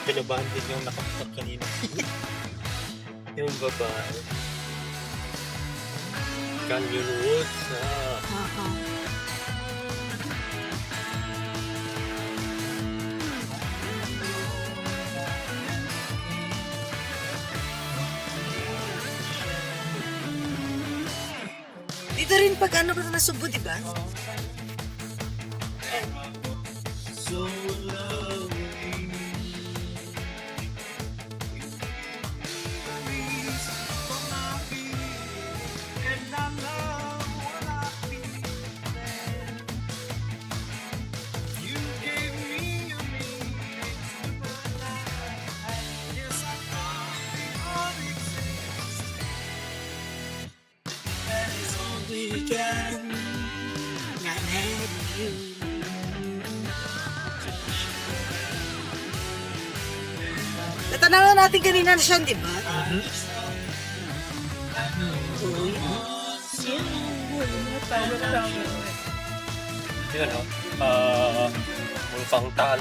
Kinabahan din yung nakaputok kanina. Yung babae. Canyon Woods. Oo. Dito rin pag ano ka na Subo, di ba? So lovely. Weekend. Na met you. Natanawan natin kanina na siya, di ba? Uy. Yun o. Bulkang Taal.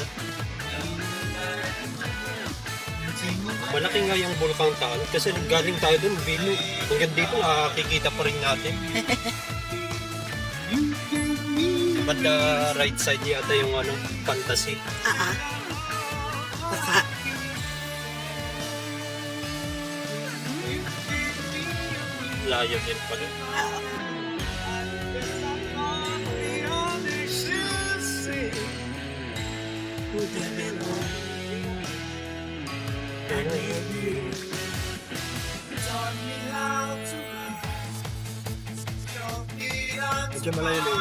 Malaki nga yung Bulkang Taal kasi galing tayo dun, Bino. Hanggang dito nakakikita pa rin natin. But the right side yata yung ano, Fantasy. Baka. Layo din pala. Medyo malayo.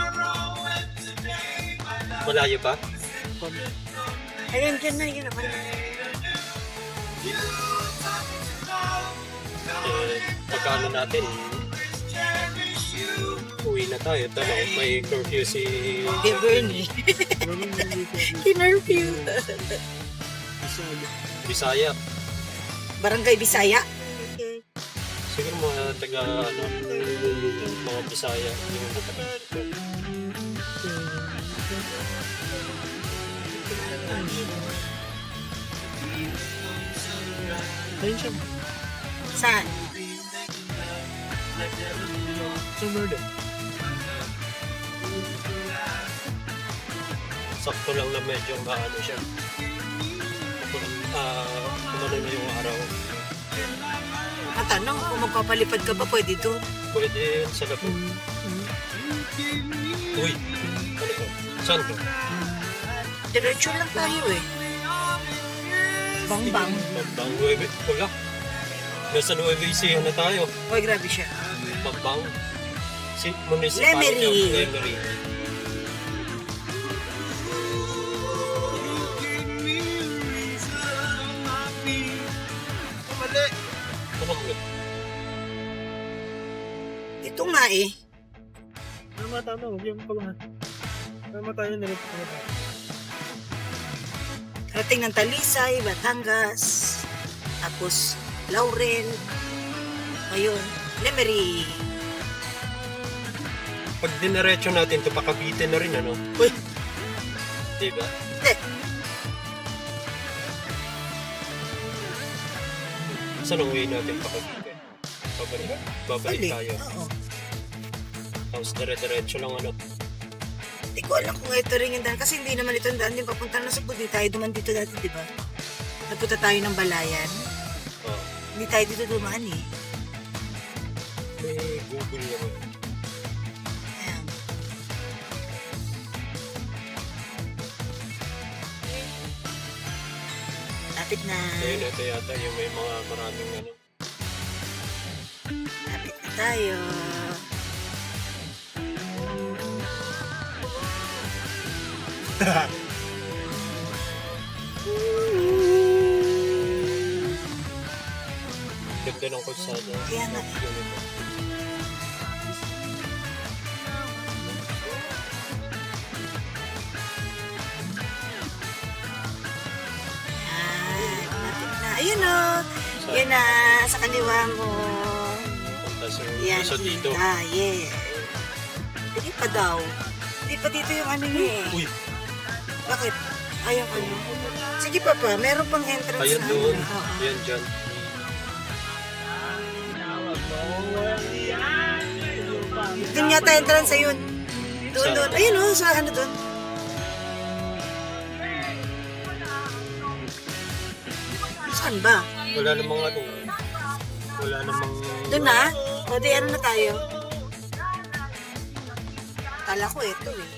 Malayo ba? Ayun, dyan na yun naman. Pagkano natin, uwi na tayo. Tanong, may curfew si... Di Bernie. Kinurfew. Bisaya. Barangay Bisaya. Siguro mga taga, ano, mga Bisaya. Yung Ayun siya. Saan? Sa murder. sakto lang na medyo maano siya. Kumano na yung araw. Matanong, kung magpapalipad ka ba, pwede doon. Pwede sa labog. Uy, ano to? Saan to? Diretso lang tayo eh. Bang-bang. Magbang Nueve. Wala. Nasa Nueve Ecija na tayo. Uy, grabe siya. Magbang. Si Municipality of Lemery. Lemery. Tumakbo. Ito nga eh. Tama. Huwag yung pagkakas. Tama tayo na rin. Rating ng Talisay, Batangas, tapos Laurel, ngayon, Lemery. Pag dinaretso natin ito, Cavite na rin, ano? Uy, Diba? hindi. Saan ang way natin pa Cavite? Babalik tayo. Oo. Tapos dire-diretso lang, ano? Hindi ko alam kung ito rin yung daan. Kasi hindi naman ito ang daan din papunta na sa Budi. Tayo duman dito dati, di ba? Napunta tayo ng Balayan. Oh, Hindi tayo dito dumaan eh. may Google naman. Ayan. Lapit na. Ayun, ito yata yung may mga maraming, ano? Lapit na tayo. Ganda ng kalsada. Kaya nga eh. Ganito. Ayan. Lapit na. Ayun o. Yan na. Sa kaliwa mo. Tapos Yan. yung dito. Kita. Yeah. Hindi pa daw. Hindi pa dito yung ano niya eh. Uy, Bakit? Ayaw ko yun. Sige papa, meron pang entrance Ayan na. doon. Oo. Ayan dyan. Doon yata entrance ayun. Doon, Saan? doon. Ayun o, sa ano doon. Saan ba? Wala namang ano. Wala namang... Doon na? O di ano na tayo? Kala ko ito eh.